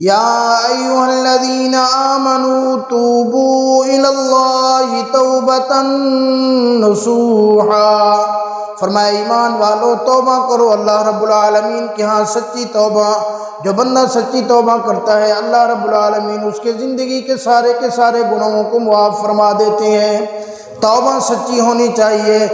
یا ایھا الذین آمنوا توبوا الی اللہ توبۃ نصوحا، فرمایا ایمان والو توبہ کرو اللہ رب العالمین کے ہاں سچی توبہ۔ جو بندہ سچی توبہ کرتا ہے اللہ رب العالمین اس کے زندگی کے سارے گناہوں کو معاف فرما دیتے ہیں۔ توبہ سچی ہونی چاہیے،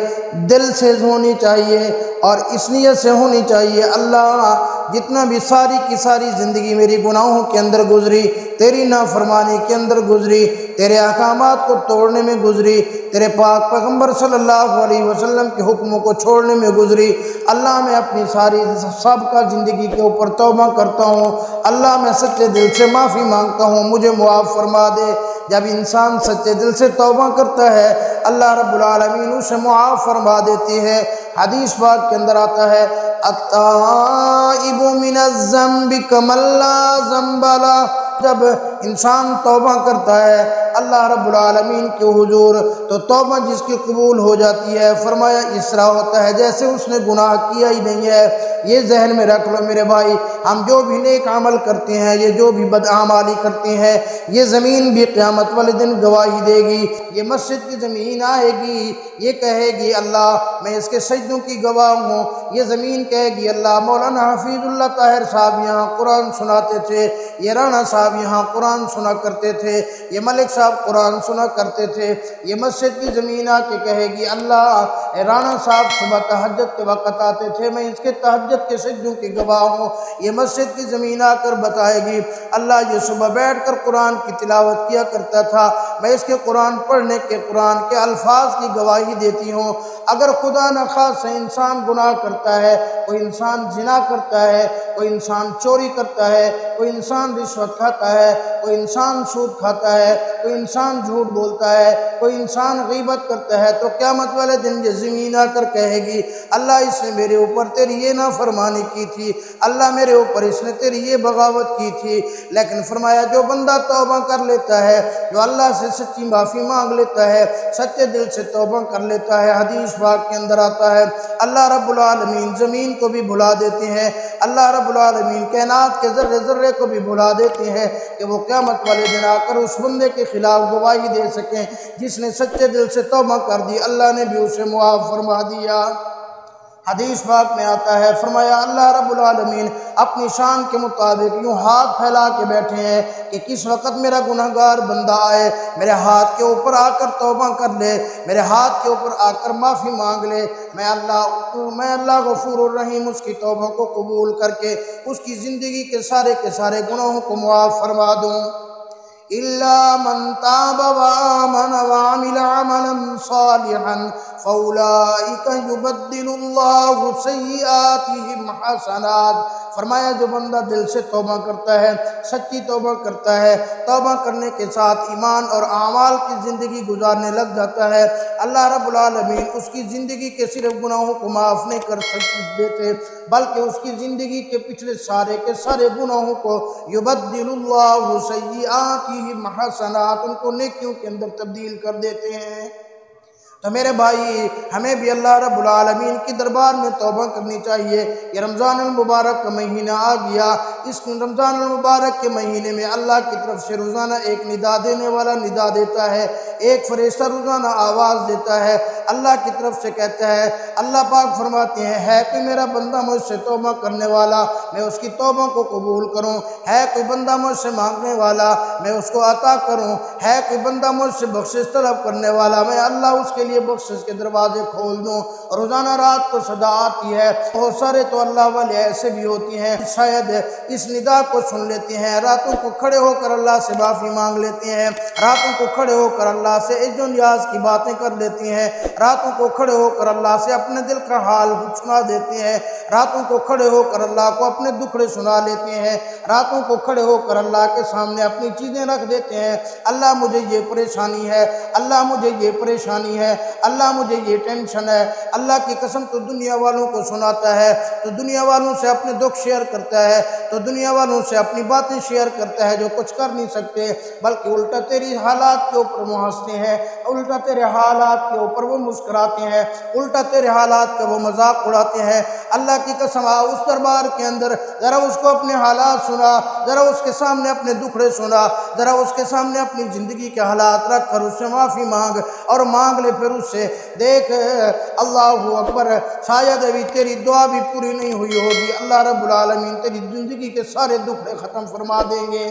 دل سے ہونی چاہیے اور اس نیت سے ہونی چاہیے اللہ جتنا بھی ساری کی ساری زندگی میری گناہوں کے اندر گزری، تیری نافرمانی کے اندر گزری، تیرے احکامات کو توڑنے میں گزری، تیرے پاک پیغمبر صلی اللہ علیہ وسلم کے حکموں کو چھوڑنے میں گزری، اللہ میں اپنی ساری سابقہ زندگی کے اوپر توبہ کرتا ہوں، اللہ میں سچے دل سے معافی مانگتا ہوں، مجھے معاف فرما دے۔ جب انسان سچے دل سے توبہ کرتا ہے اللہ رب العالمین اسے معاف فرما دیتی ہے۔ حدیث پاک کے اندر آتا ہے التائب من الذنب کمن لا ذنب لہ، جب انسان توبہ کرتا ہے اللہ رب العالمین کے حضور تو توبہ جس کی قبول ہو جاتی ہے، فرمایا اس طرح ہوتا ہے جیسے اس نے گناہ کیا ہی نہیں ہے۔ یہ ذہن میں رکھ لو میرے بھائی، ہم جو بھی نیک عمل کرتے ہیں، یہ جو بھی بدعمالی کرتے ہیں، یہ زمین بھی قیامت والے دن گواہی دے گی۔ یہ مسجد کی زمین آئے گی، یہ کہے گی اللہ میں اس کے سجدوں کی گواہ ہوں۔ یہ زمین کہے گی اللہ مولانا حفیظ اللہ طاہر صاحب یہاں قرآن سناتے تھے، یہ رانا صاحب یہاں قرآن سنا کرتے تھے، یہ ملک صاحب قرآن سنا کرتے تھے۔ یہ مسجد کی زمین آ کے کہے گی اللہ رانا صاحب صبح تہجد کے وقت آتے تھے، میں اس کے تہجد کے سجدوں کی گواہ ہوں۔ یہ مسجد کی زمین آ کر بتائے گی اللہ یہ صبح بیٹھ کر قرآن کی تلاوت کیا کرتا تھا، میں اس کے قرآن پڑھنے کے قرآن کے الفاظ کی گواہی دیتی ہوں۔ اگر خدا نخواستہ انسان گناہ کرتا ہے، کوئی انسان زنا کرتا ہے، کوئی انسان چوری کرتا ہے، کوئی انسان رشوت کھاتا ہے، کوئی انسان سود کھاتا ہے، کوئی انسان جھوٹ بولتا ہے، کوئی انسان غیبت کرتا ہے، تو قیامت والے دن یہ زمین آ کر کہے گی اللہ اس نے میرے اوپر تیری یہ نافرمانی کی تھی، اللہ میرے اوپر اس نے تیری یہ بغاوت کی تھی۔ لیکن فرمایا جو بندہ توبہ کر لیتا ہے، جو اللہ سے سچی معافی مانگ لیتا ہے، سچے دل سے توبہ کر لیتا ہے، حدیث پاک کے اندر آتا ہے اللہ رب العالمین زمین کو بھی بھلا دیتے ہیں، اللہ رب العالمین کائنات کے ذرے ذرے کو بھی بھلا دیتے ہیں کہ وہ قیامت والے دن آ کر اس بندے کے خلاف گواہی دے سکیں جس نے سچے دل سے توبہ کر دی، اللہ نے بھی اسے معاف فرما دیا۔ حدیث پاک میں آتا ہے فرمایا اللہ رب العالمین اپنی شان کے مطابق یوں ہاتھ پھیلا کے بیٹھے ہیں کہ کس وقت میرا گنہگار بندہ آئے میرے ہاتھ کے اوپر آ کر توبہ کر لے، میرے ہاتھ کے اوپر آ کر معافی مانگ لے، میں اللہ غفور الرحیم اس کی توبہ کو قبول کر کے اس کی زندگی کے سارے گناہوں کو معاف فرما دوں۔ إِلَّا مَنْ تَابَ وَآمَنَ وَعَمِلَ عَمَلًا صَالِحًا فَأُولَئِكَ يُبَدِّلُ اللَّهُ سَيِّئَاتِهِمْ حَسَنَاتٍ، فرمایا جو بندہ دل سے توبہ کرتا ہے، سچی توبہ کرتا ہے، توبہ کرنے کے ساتھ ایمان اور اعمال کی زندگی گزارنے لگ جاتا ہے، اللہ رب العالمین اس کی زندگی کے صرف گناہوں کو معاف نہیں کر دیتے بلکہ اس کی زندگی کے پچھلے سارے گناہوں کو یبدل اللہ سیئاتہم حسنات، ان کو نیکیوں کے اندر تبدیل کر دیتے ہیں۔ تو میرے بھائی ہمیں بھی اللہ رب العالمین کی دربار میں توبہ کرنی چاہیے۔ یہ رمضان المبارک کا مہینہ آ گیا، اس رمضان المبارک کے مہینے میں اللہ کی طرف سے روزانہ ایک ندا دینے والا ندا دیتا ہے، ایک فرشتہ روزانہ آواز دیتا ہے، اللہ کی طرف سے کہتا ہے، اللہ پاک فرماتے ہیں ہے کوئی میرا بندہ مجھ سے توبہ کرنے والا میں اس کی توبہ کو قبول کروں، ہے کوئی بندہ مجھ سے مانگنے والا میں اس کو عطا کروں، ہے کوئی بندہ مجھ سے بخشش طلب کرنے والا میں اللہ اس کے لیے بخشش کے دروازے کھول دوں۔ روزانہ رات کو صدا آتی ہے، بہت سارے تو اللہ والے ایسے بھی ہوتے ہیں شاید اس ندا کو سن لیتے ہیں، راتوں کو کھڑے ہو کر اللہ سے معافی مانگ لیتے ہیں، راتوں کو کھڑے ہو کر اللہ سے عز و نیاز کی باتیں کر لیتے ہیں، راتوں کو کھڑے ہو کر اللہ سے اپنے دل کا حال سنا دیتے ہیں، راتوں کو کھڑے ہو کر اللہ کو اپنے دکھڑے سنا لیتے ہیں، راتوں کو کھڑے ہو کر اللہ کے سامنے اپنی چیزیں رکھ دیتے ہیں، اللہ مجھے یہ پریشانی ہے، اللہ مجھے یہ پریشانی ہے، اللہ مجھے یہ ٹینشن ہے۔ اللہ کی قسم تو دنیا والوں کو سناتا ہے، تو دنیا والوں سے اپنے دکھ شیئر کرتا ہے، تو دنیا والوں سے اپنی باتیں شیئر کرتا ہے جو کچھ کر نہیں سکتے، بلکہ الٹا تیری حالات کے اوپر وہ ہنستے ہیں، الٹا تیرے حالات کے اوپر وہ مسکراتے ہیں، الٹا تیرے حالات کا وہ مذاق اڑاتے ہیں۔ اللہ کی قسم اس دربار کے اندر ذرا اس کو اپنے حالات سنا، ذرا اس کے سامنے اپنے دکھڑے سنا، ذرا اس کے سامنے اپنی زندگی کے حالات رکھ کر اس سے معافی مانگ، اور مانگ لے پھر اس سے، دیکھ اللہ اکبر، شاید ابھی تیری دعا بھی پوری نہیں ہوئی ہوگی، اللہ رب العالمین تیری زندگی کے سارے دکھڑے ختم فرما دیں گے۔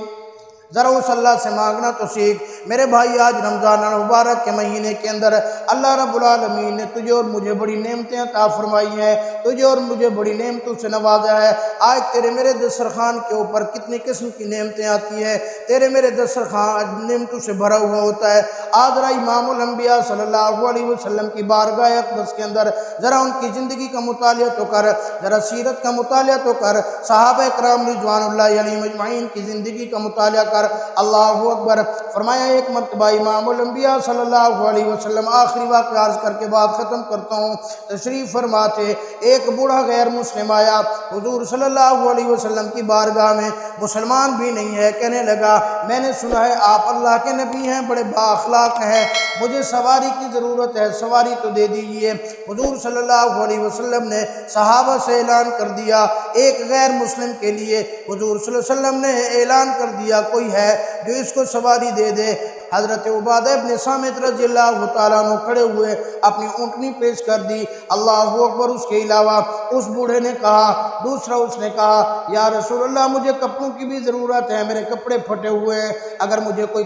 ذرا اس اللہ سے مانگنا تو سیکھ میرے بھائی۔ آج رمضان المبارک کے مہینے کے اندر اللہ رب العالمین نے تجھے اور مجھے بڑی نعمتیں عطا فرمائی ہیں، تجھے اور مجھے بڑی نعمتوں سے نوازا ہے۔ آج تیرے میرے دسترخوان کے اوپر کتنی قسم کی نعمتیں آتی ہیں، تیرے میرے دسترخوان نعمتوں سے بھرا ہوا ہوتا ہے۔ آج ذرا امام الانبیاء صلی اللہ علیہ وسلم کی بارگاہ اقدس کے اندر ذرا ان کی زندگی کا مطالعہ تو کر، ذرا سیرت کا مطالعہ تو کر، صحابہ اکرام رضوان اللہ علیہم اجمعین کی زندگی کا مطالعہ کر۔ اللہ اکبر۔ فرمایا ایک مرتبہ امام الانبیاء صلی اللہ علیہ وسلم، آخری واقعہ عرض کر کے بات ختم کرتا ہوں، تشریف فرماتے، ایک بوڑھا غیر مسلم آیا حضور صلی اللہ علیہ وسلم کی بارگاہ میں، مسلمان بھی نہیں ہے، کہنے لگا میں نے سنا ہے آپ اللہ کے نبی ہیں، بڑے با اخلاق ہیں، مجھے سواری کی ضرورت ہے، سواری تو دے دیجئے۔ حضور صلی اللہ علیہ وسلم نے صحابہ سے اعلان کر دیا، ایک غیر مسلم کے لیے حضور صلی اللہ علیہ وسلم نے اعلان کر دیا کوئی ہے جو اس کو سواری دے دے۔ حضرت عبادہ ابن صامت رضی اللہ تعالیٰ عنہ کھڑے ہوئے، اپنی اونٹنی پیش کر دی۔ اللہ اکبر۔ اس کے علاوہ اس بوڑھے نے کہا، دوسرا اس نے کہا یا رسول اللہ مجھے کپڑوں کی بھی ضرورت ہے، میرے کپڑے پھٹے ہوئے ہیں، اگر مجھے کوئی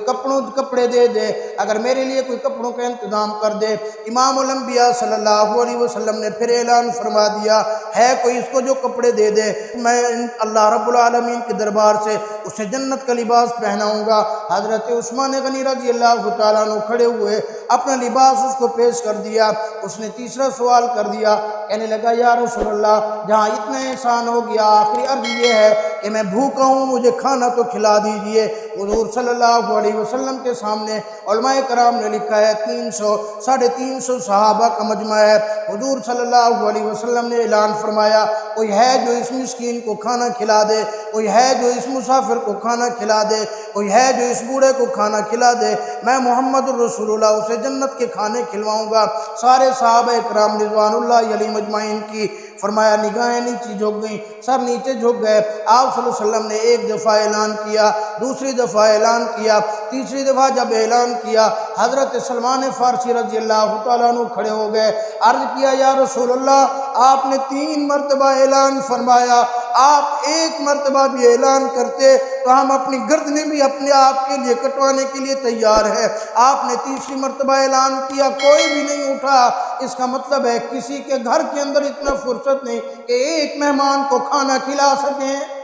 کپڑے دے دے، اگر میرے لیے کوئی کپڑوں کا انتظام کر دے۔ امام الانبیاء صلی اللہ علیہ وسلم نے پھر اعلان فرما دیا ہے کوئی اس کو جو کپڑے دے دے، میں اللہ رب العالمین کے دربار سے اسے جنت کا لباس پہناؤں گا۔ حضرت عثمان غنی رضی اللہ تعالیٰ عنہ کھڑے ہوئے، اپنا لباس اس کو پیش کر دیا۔ اس نے تیسرا سوال کر دیا، کہنے لگا یا رسول اللہ جہاں اتنا احسان ہو گیا، آخری عرض یہ ہے کہ میں بھوکا ہوں، مجھے کھانا تو کھلا دیجئے۔ حضور صلی اللہ علیہ وسلم کے سامنے علماء کرام نے لکھا ہے 300 صحابہ کا مجمع ہے۔ حضور صلی اللہ علیہ وسلم نے اعلان فرمایا کوئی ہے جو اس مسکین کو کھانا کھلا دے، کوئی ہے جو اس مسافر کو کھانا کھلا دے، کوئی ہے جو اس بوڑھے کو کھانا کھلا دے، میں محمد الرسول اللہ اسے جنت کے کھانے کھلواؤں گا۔ سارے صحابہ اکرام رضوان اللہ علیہم اجمعین کی فرمایا نگاہیں نیچے جھک گئیں، سر نیچے جھک گئے۔ آپ صلی اللہ علیہ وسلم نے ایک دفعہ اعلان کیا، دوسری دفعہ اعلان کیا، تیسری دفعہ جب اعلان کیا، حضرت سلمان فارسی رضی اللہ تعالیٰ عنہ کھڑے ہو گئے، عرض کیا یا رسول اللہ آپ نے 3 مرتبہ اعلان فرمایا، آپ ایک مرتبہ بھی اعلان کرتے تو ہم اپنی گردنیں بھی اپنے آپ کے لیے کٹوانے کے لیے تیار ہے۔ آپ نے تیسری مرتبہ اعلان کیا، کوئی بھی نہیں اٹھا۔ اس کا مطلب ہے کسی کے گھر کے اندر اتنا فرصت نہیں کہ ایک مہمان کو کھانا کھلا سکیں۔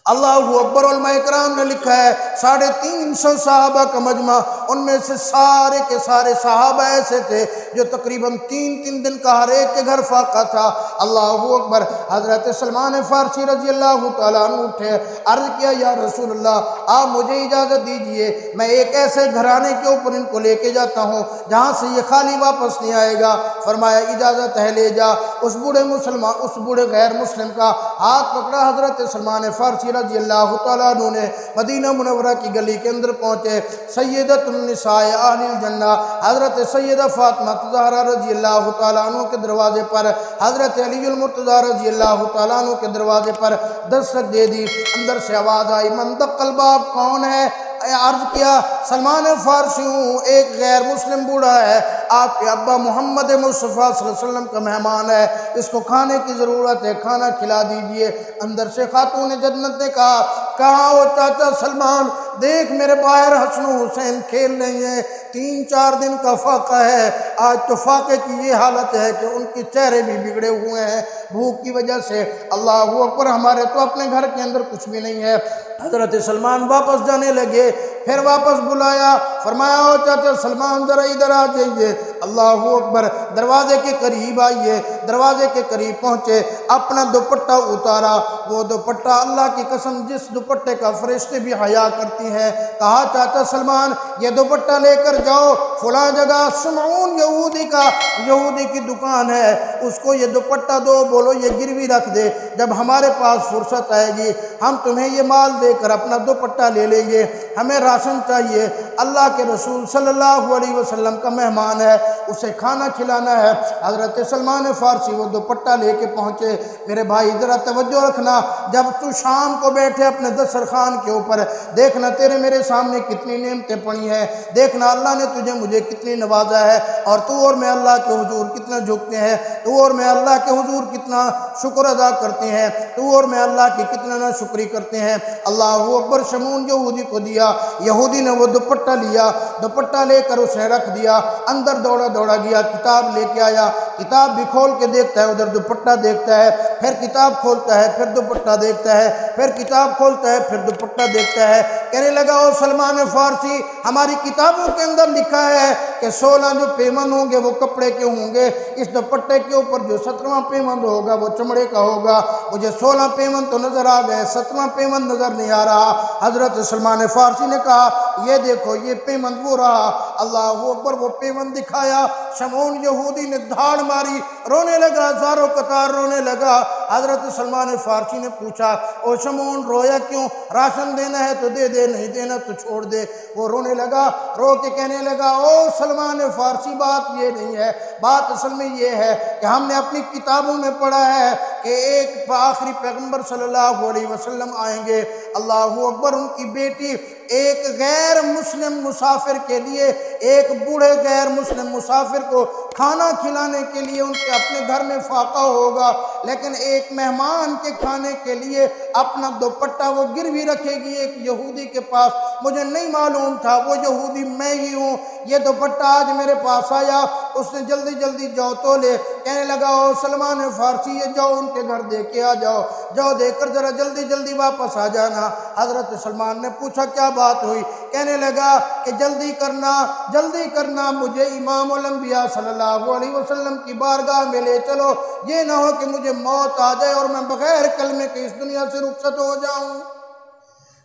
اللہ اکبر۔ علماء کرام نے لکھا ہے 350 صحابہ کا مجمع، ان میں سے سارے کے سارے صحابہ ایسے تھے جو تقریباً 3 دن کا ہر ایک کے گھر فاقہ تھا۔ اللہ اکبر۔ حضرت سلمان فارسی رضی اللہ تعالیٰ عنہ اٹھے، عرض کیا یا رسول اللہ آپ مجھے اجازت دیجئے، میں ایک ایسے گھرانے کے اوپر ان کو لے کے جاتا ہوں جہاں سے یہ خالی واپس نہیں آئے گا۔ فرمایا اجازت ہے لے جا۔ اس بوڑھے غیر مسلم کا ہاتھ پکڑا حضرت سلمان فارسی رضی اللہ تعالیٰ عنہ نے، مدینہ منورہ کی گلی کے اندر پہنچے۔ سیدۃ النساء اہل الجنہ حضرت سیدہ فاطمہ زہرا رضی اللہ تعالیٰ عنہ کے دروازے پر، حضرت علی المرتضیٰ رضی اللہ تعالیٰ عنہ کے دروازے پر دستک دے دی۔ اندر سے آواز آئی من دق الباب، کون ہے؟ عرض کیا سلمان فارسی ہوں، ایک غیر مسلم بوڑھا ہے، آپ کے ابا محمد مصطفیٰ صلی اللہ علیہ وسلم کا مہمان ہے، اس کو کھانے کی ضرورت ہے، کھانا کھلا دیجئے۔ اندر سے خاتون جنت نے کہا کہاں ہو چاچا سلمان، دیکھ میرے باہر حسن و حسین کھیل رہی ہیں، 3-4 دن کا فاقہ ہے، آج تو فاقے کی یہ حالت ہے کہ ان کے چہرے بھی بگڑے ہوئے ہیں بھوک کی وجہ سے۔ اللہ اکبر۔ ہمارے تو اپنے گھر کے اندر کچھ بھی نہیں ہے۔ حضرت سلمان واپس جانے لگے، پھر واپس بلایا، فرمایا او چاچا سلمان ذرا ادھر آ جائیے۔ اللہ اکبر، دروازے کے قریب آئیے، دروازے کے قریب پہنچے، اپنا دوپٹہ اتارا، وہ دوپٹہ اللہ کی قسم جس دوپٹے کا فرشتے بھی حیا کرتی ہیں، کہا چاچا سلمان یہ دوپٹہ لے کر جاؤ فلاں جگہ شمعون یہودی کی دکان ہے، اس کو یہ دوپٹہ دو، بولو یہ گروی رکھ دے، جب ہمارے پاس فرصت آئے گی ہم تمہیں یہ مال دے کر اپنا دوپٹہ لے لیں گے، ہمیں راشن چاہیے، اللہ کے رسول صلی اللہ علیہ وسلم کا مہمان ہے، اسے کھانا کھلانا ہے۔ حضرت سلمان فارسی وہ دوپٹہ لے کے پہنچے۔ میرے بھائی ذرا توجہ رکھنا، جب تو شام کو بیٹھے اپنے دسترخوان کے اوپر، دیکھنا تیرے میرے سامنے کتنی نعمتیں پڑی ہیں، دیکھنا اللہ نے تجھے مجھے کتنی نوازا ہے، اور تو اور میں اللہ کے حضور کتنا جھکتے ہیں، تو اور میں اللہ کے حضور کتنا شکر ادا کرتے ہیں، تو اور میں اللہ کی کتنا نہ شکری کرتے ہیں۔ اللہ اکبر، شمعون یہودی کو دیا، یہودی نے وہ دوپٹہ لیا، دوپٹہ لے کر اسے رکھ دیا، اندر دوڑا دوڑا گیا، کتاب لے کے آیا، کتاب بھی کھول کے دیکھتا ہے، ادھر دوپٹہ دیکھتا ہے، پھر کتاب کھولتا ہے، پھر دوپٹہ دیکھتا ہے، پھر کتاب کھولتا ہے، پھر دوپٹہ دیکھتا ہے، کہنے لگا او سلمان فارسی، ہماری کتابوں کے اندر لکھا ہے کہ 16 جو پیمند ہوں گے وہ کپڑے کے ہوں گے، اس دوپٹے کے اوپر جو 17واں پیمند ہوگا وہ چمڑے کا ہوگا، مجھے 16 پیمند تو نظر آ گئے، 17واں پیمند نظر نہیں آ رہا۔ حضرت سلمان فارسی نے کہا یہ دیکھو یہ پیمند وہ رہا، اللہ اکبر، وہ پیمند دکھایا، شمعون یہودی نے دھاڑ ماری، رونے لگا، زاروں قطار رونے لگا۔ حضرت سلمان فارسی نے پوچھا او شمعون رویا کیوں؟ راشن دینا ہے تو دے دے، نہیں دینا تو چھوڑ دے۔ وہ رونے لگا، رو کے کہنے لگا او سلمان فارسی بات یہ نہیں ہے، بات اصل میں یہ ہے کہ ہم نے اپنی کتابوں میں پڑھا ہے کہ ایک آخری پیغمبر صلی اللہ علیہ وسلم آئیں گے، اللہ اکبر، ان کی بیٹی ایک غیر مسلم مسافر کے لیے، ایک بوڑھے غیر مسلم مسافر کو کھانا کھلانے کے لیے ان کے اپنے گھر میں فاقہ ہوگا، لیکن ایک مہمان کے کھانے کے لیے اپنا دوپٹہ وہ گروی رکھے گی ایک یہودی کے پاس۔ مجھے نہیں معلوم تھا وہ یہودی میں ہی ہوں، یہ دوپٹہ آج میرے پاس آیا، اس نے جلدی جلدی جاؤ تو لے، کہنے لگا او سلمان فارسی یہ جاؤ ان کے گھر دے کے آ جاؤ، جاؤ دے کر ذرا جلدی جلدی واپس آ جانا۔ حضرت سلمان نے پوچھا کیا بات ہوئی؟ کہنے لگا کہ جلدی کرنا، مجھے امام الانبیاء صلی اللہ علیہ وسلم کی بارگاہ میں لے چلو، یہ نہ ہو کہ مجھے موت آ جائے اور میں بغیر کلمے کے اس دنیا سے رخصت ہو جاؤں۔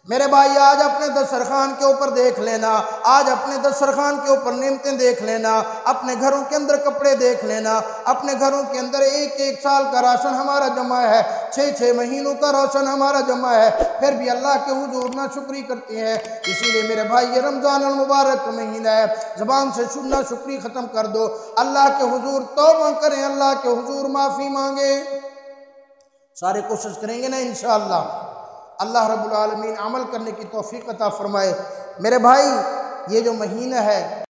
میرے بھائی آج اپنے دسترخوان کے اوپر دیکھ لینا، آج اپنے دسترخوان کے اوپر نعمتیں دیکھ لینا، اپنے گھروں کے اندر کپڑے دیکھ لینا، اپنے گھروں کے اندر ایک سال کا راشن ہمارا جمع ہے، 6 مہینوں کا راشن ہمارا جمع ہے، پھر بھی اللہ کے حضور نہ شکری کرتے ہیں۔ اسی لیے میرے بھائی یہ رمضان المبارک کا مہینہ ہے، زبان سے نہ شکری ختم کر دو، اللہ کے حضور توبہ کریں، اللہ کے حضور معافی مانگے، سارے کوشش کریں گے نا انشاءاللہ۔ اللہ رب العالمین عمل کرنے کی توفیق عطا فرمائے۔ میرے بھائی یہ جو مہینہ ہے